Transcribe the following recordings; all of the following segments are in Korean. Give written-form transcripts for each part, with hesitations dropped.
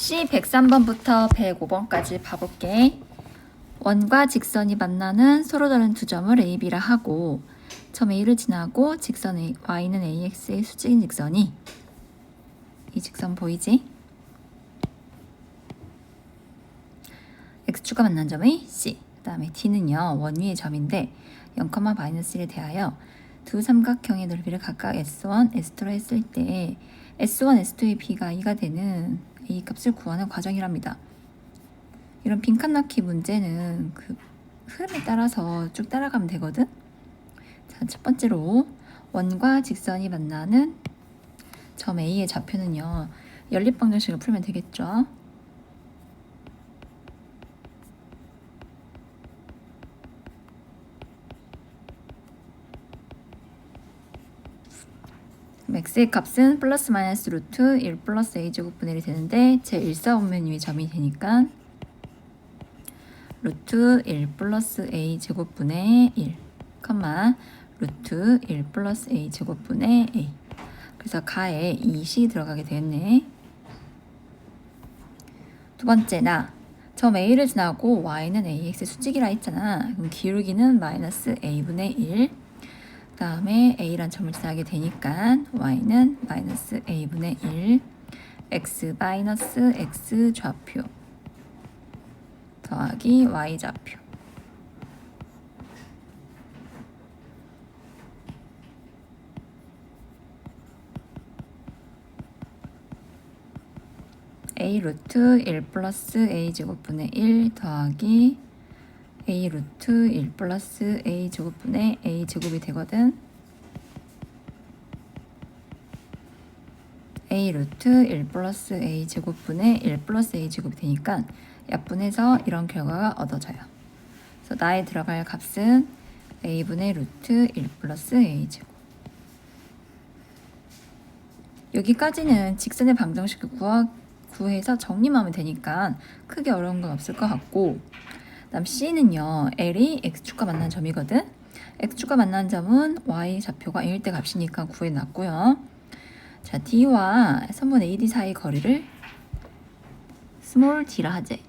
C 103번부터 105번까지 봐볼게. 원과 직선이 만나는 서로 다른 두 점을 A, B라 하고 점 A를 지나고 직선 Y는 AX의 수직인 직선이 이 직선 보이지? X축과 만난 점의 C, 그 다음에 D는요 원위의 점인데 0,-1에 대하여 두 삼각형의 넓이를 각각 S1, S2로 했을 때 S1, S2의 B가 2가 되는 A 값을 구하는 과정이랍니다. 이런 빈칸 넣기 문제는 그 흐름에 따라서 쭉 따라가면 되거든. 자, 첫 번째로 원과 직선이 만나는 점 A의 좌표는요 연립방정식을 풀면 되겠죠. x의 값은 플러스 마이너스 루트 1 플러스 a제곱분의 1이 되는데 제 1사분면이 점이 되니까 루트 1 플러스 a제곱분의 1, 루트 1 플러스 a제곱분의 a. 그래서 가에 2시 들어가게 되겠네. 두 번째나 점 a를 지나고 y는 ax의 수직이라 했잖아. 그럼 기울기는 마이너스 a분의 1. 그 다음에 a란 점을 지나게 되니까 y는 마이너스 a분의 1 x 마이너스 x 좌표 더하기 y 좌표. a 루트 1 플러스 a 제곱분의 1 더하기 a 루트 1 플러스 a 제곱분의 a 제곱이 되거든. a 루트 1 플러스 a 제곱분의 1 플러스 a 제곱이 되니까 약분해서 이런 결과가 얻어져요. 그래서 나에 들어갈 값은 a분의 루트 1 플러스 a 제곱. 여기까지는 직선의 방정식을 구해서 정리만 하면 되니까 크게 어려운 건 없을 것 같고, 다음 C는요 L이 X축과 만난 점이거든. X축과 만난 점은 Y 좌표가 0일 때 값이니까 구해놨고요. 자, D와 선분 AD 사이 거리를 스몰 d라 하재.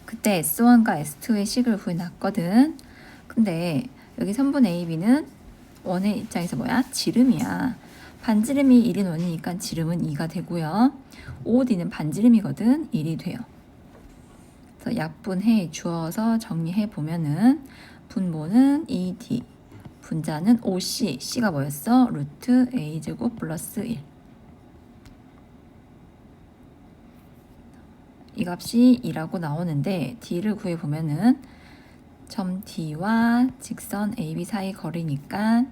그때 S1과 S2의 식을 구해놨거든. 근데 여기 선분 AB는 원의 입장에서 뭐야? 지름이야. 반지름이 1인 원이니까 지름은 2가 되고요. OD는 반지름이거든. 1이 돼요. 그래서 약분해 주어서 정리해 보면은 분모는 2D, 분자는 OC, C가 뭐였어? 루트 A제곱 플러스 1. 이 값이 2라고 나오는데 D를 구해보면은 점 D와 직선 AB 사이 거리니까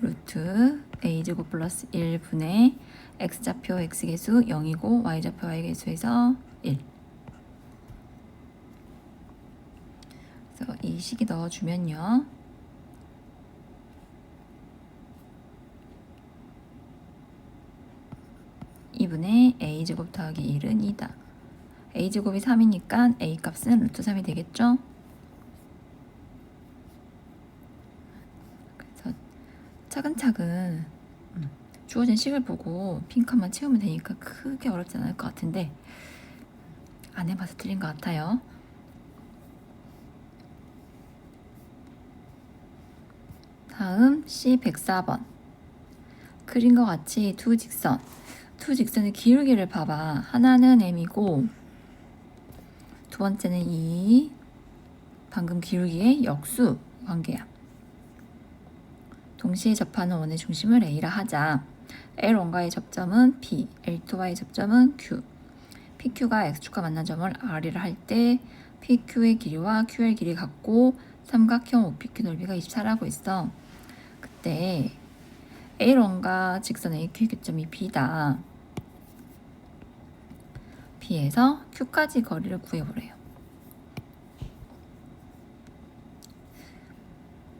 루트 a제곱 플러스 1분의 x좌표 x계수 0이고 y좌표 y계수에서 1. 그래서 이 식이 넣어주면요. 이분의 a제곱 더하기 1은 2다. a제곱이 3이니까 a 값은 루트 3이 되겠죠? 그래서 차근차근 주어진 식을 보고 빈칸만 채우면 되니까 크게 어렵지 않을 것 같은데 안 해봐서 틀린 것 같아요. 다음 C 104번. 그린 것 같이 두 직선의 기울기를 봐봐. 하나는 M이고 두 번째는 이 방금 기울기의 역수 관계야. 동시에 접하는 원의 중심을 A라 하자. L1과의 접점은 P, L2와의 접점은 Q. PQ가 X축과 만난 점을 R이라 할 때 PQ의 길이와 QL 길이 같고 삼각형 OPQ 넓이가 24라고 있어. 그때 L1과 직선 AQ 교점이 B다. B에서 Q까지 거리를 구해보래요.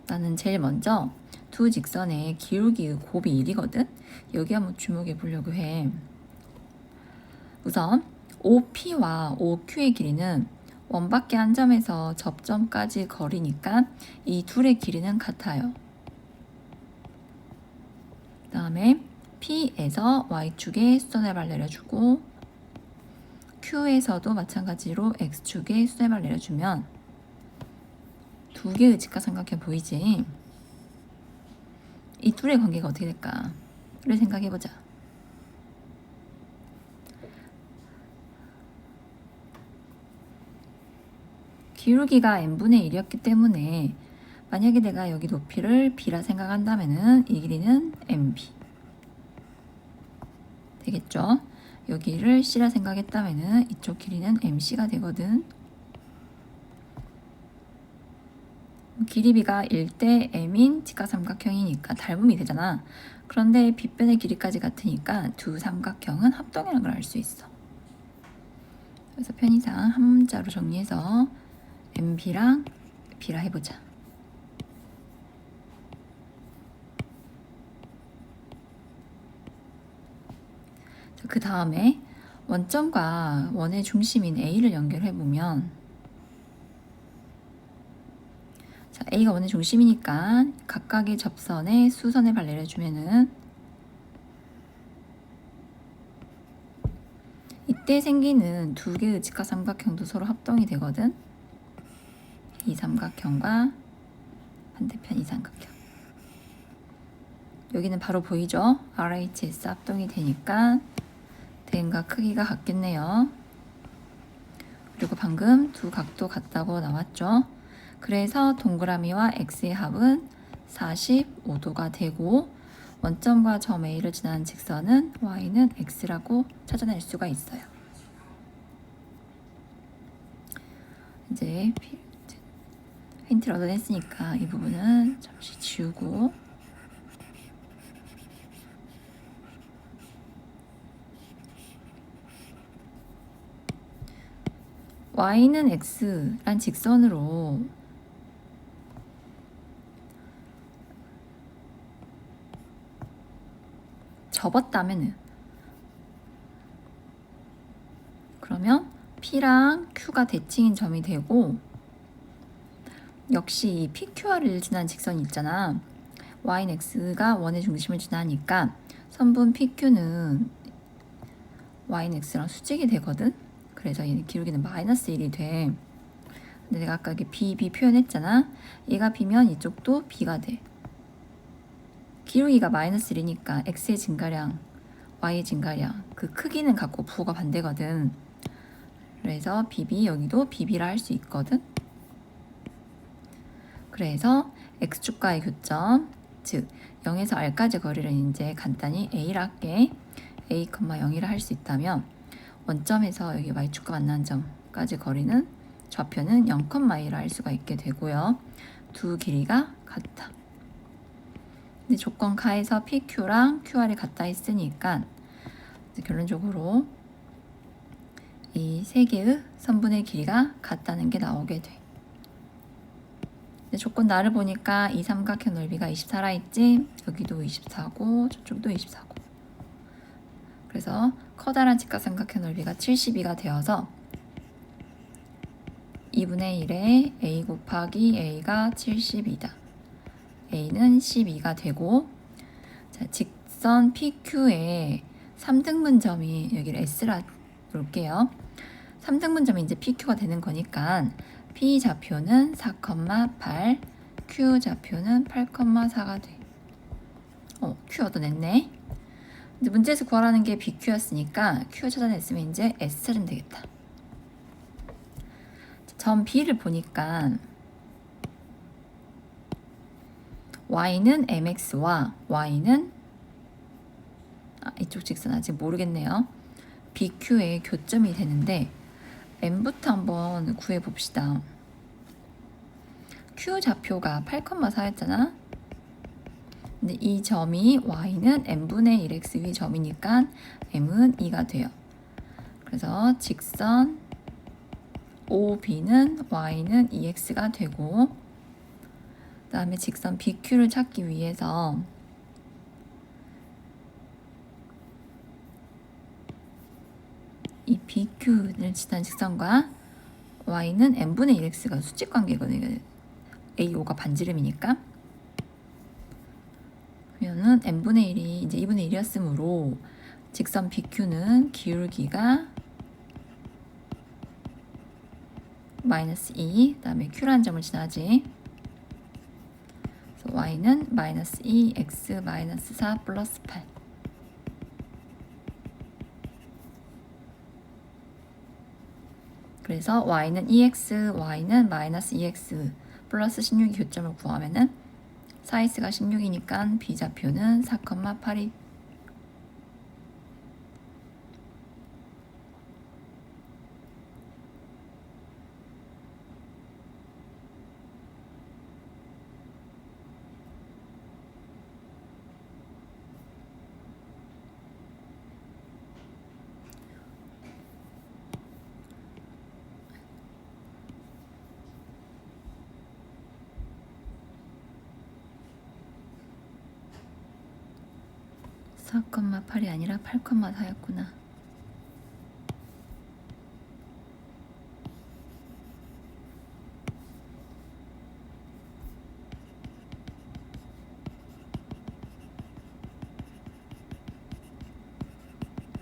나는 제일 먼저 두 직선의 기울기 곱이 1이거든. 여기 한번 주목해 보려고 해. 우선 OP와 OQ의 길이는 원밖에 한 점에서 접점까지 거리니까 이 둘의 길이는 같아요. 그 다음에 P에서 Y축에 수선의 발 내려주고 Q에서도 마찬가지로 X축에 수선의 발 내려주면 두 개의 직각삼각형 보이지? 이 둘의 관계가 어떻게 될까를 생각해보자. 기울기가 n분의 1이었기 때문에 만약에 내가 여기 높이를 b라 생각한다면은 이 길이는 nb 되겠죠? 여기를 c라 생각했다면은 이쪽 길이는 mc가 되거든. 길이 b가 1대 m인 직각삼각형이니까 닮음이 되잖아. 그런데 빗변의 길이까지 같으니까 두 삼각형은 합동이라는 걸 알 수 있어. 그래서 편의상 한 문자로 정리해서 MB랑 B라 해보자. 그 다음에 원점과 원의 중심인 A를 연결해보면 자, A가 원의 중심이니까 각각의 접선에 수선의 발 내려주면은 이때 생기는 두 개의 직각삼각형도 서로 합동이 되거든. 이 삼각형과 반대편 이 삼각형. 여기는 바로 보이죠? RHS 합동이 되니까 대응과 크기가 같겠네요. 그리고 방금 두 각도 같다고 나왔죠? 그래서 동그라미와 X의 합은 45도가 되고 원점과 점 A를 지나는 직선은 Y는 X라고 찾아낼 수가 있어요. 이제 힌트를 얻어냈으니까 이 부분은 잠시 지우고 Y는 X란 직선으로 접었다면은 그러면 P랑 Q가 대칭인 점이 되고 역시 PQR을 지난 직선이 있잖아. Y는 X가 원의 중심을 지나니까 선분 PQ는 Y는 X랑 수직이 되거든. 그래서 얘는 기울기는 마이너스 1이 돼. 근데 내가 아까 B 표현했잖아. 얘가 B면 이쪽도 B가 돼. 기울기가 마이너스 1이니까 X의 증가량, Y의 증가량 그 크기는 같고 부호가 반대거든. 그래서 BB 여기도 BB라 할 수 있거든. 그래서 X축과의 교점, 즉 0에서 R까지 거리를 이제 간단히 A라 할게. A, 0이라 할 수 있다면 원점에서 여기 Y축과 만나는 점까지 거리는 좌표는 0,2라 할 수가 있게 되고요. 두 길이가 같다. 근데 조건 가에서 PQ랑 QR이 같다 했으니까 결론적으로 이 세 개의 선분의 길이가 같다는 게 나오게 돼. 조건 나를 보니까 이 삼각형 넓이가 24라 했지? 여기도 24고 저쪽도 24고. 그래서 커다란 직각삼각형 넓이가 72가 되어서 2분의 1에 A 곱하기 A가 72다. A는 12가 되고 자, 직선 PQ에 3등분점이 여기를 S라 놓을게요. 3등분점이 이제 PQ가 되는 거니까 P 좌표는 4,8, Q 좌표는 8,4가 돼. Q 얻어냈네. 근데 문제에서 구하라는 게 BQ였으니까 Q 찾아냈으면 이제 S는 되겠다. 점 B를 보니까 Y는 MX와 Y는 이쪽 직선 아직 모르겠네요. BQ의 교점이 되는데 M부터 한번 구해봅시다. Q 좌표가 8,4였잖아. 근데 이 점이 Y는 M분의 1X 위 점이니까 M은 2가 돼요. 그래서 직선 OB는 Y는 2X가 되고 그 다음에 직선 BQ를 찾기 위해서 이 BQ를 지난 직선과 y는 n분의 1x가 수직 관계거든요. a5가 반지름이니까. 그러면은 n분의 1이 이제 2분의 1이었으므로 직선 BQ는 기울기가 마이너스 2, 그 다음에 Q라는 점을 지나지. 그래서 Y는 마이너스 2, X 마이너스 4 플러스 8. 그래서 Y는 2X, Y는 마이너스 2X 플러스 16의 교점을 구하면은 4X가 16이니까 B좌표는 4,8이 (4, 8이) 아니라 (8, 4였구나.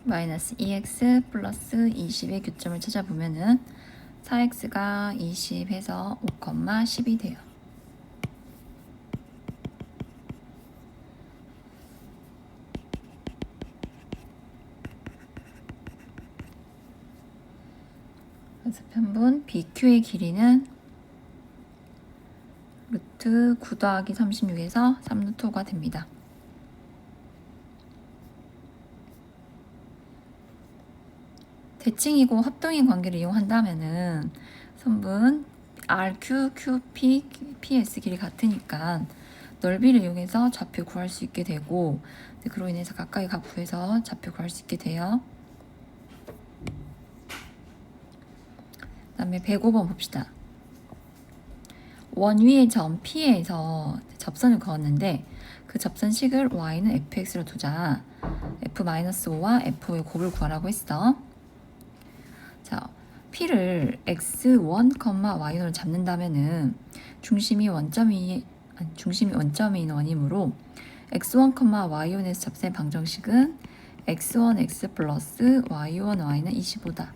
마이너스 2x 플러스 20의 교점을 찾아보면은 4x가 20해서 5,10이 돼요. 그래서 편분 BQ의 길이는 루트 9 더하기 36에서 3루트 5가 됩니다. 대칭이고 합동인 관계를 이용한다면은 선분 RQ, QP, PS 길이 같으니까 넓이를 이용해서 좌표 구할 수 있게 되고, 그로 인해서 가까이 각 구해서 좌표 구할 수 있게 돼요. 그 다음에 105번 봅시다. 원 위의 점 P에서 접선을 그었는데 그 접선식을 Y는 fx로 두자. f-5와 f5의 곱을 구하라고 했어. 자, P를 x1, y1으로 잡는다면은 중심이 원점인 원이므로 x1, y1에서 접선의 방정식은 x1x 플러스 y1, y는 25다.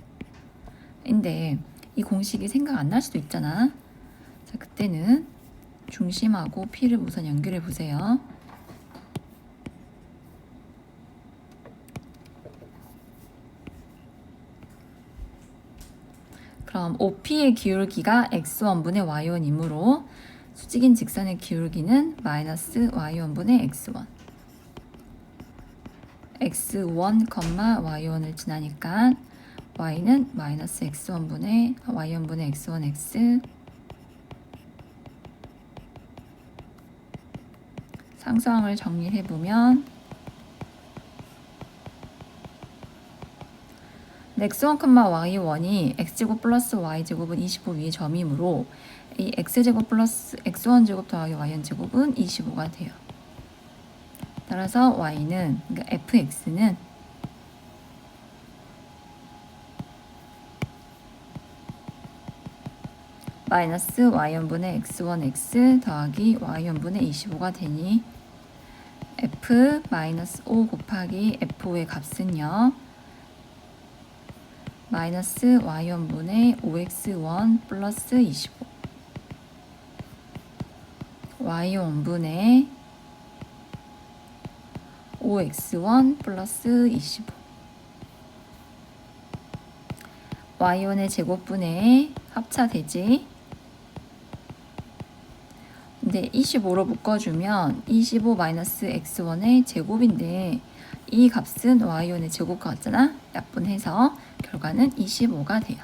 인데 이 공식이 생각 안 날 수도 있잖아. 자, 그때는 중심하고 P를 우선 연결해 보세요. 그럼 OP의 기울기가 x1분의 y1이므로 수직인 직선의 기울기는 마이너스 y1분의 x1. x1, y1을 지나니까 y는 마이너스 y1분의 x1x. 상수항을 정리해보면 x1, y1이 x제곱 플러스 y제곱은 25 위의 점이므로 이 x제곱 플러스 x1제곱 더하기 y1제곱은 25가 돼요. 따라서 y는, 그러니까 fx는 마이너스 y1분의 x1x 더하기 y1분의 25가 되니 f 마이너스 5 곱하기 f5의 값은요, 마이너스 y1분의 5x1 플러스 25 y1분의 5x1 플러스 25 y1의 제곱분의 합차되지. 근데 25로 묶어주면 25 마이너스 x1의 제곱인데 이 값은 y1의 제곱과 같잖아. 약분해서 결과는 25가 돼요.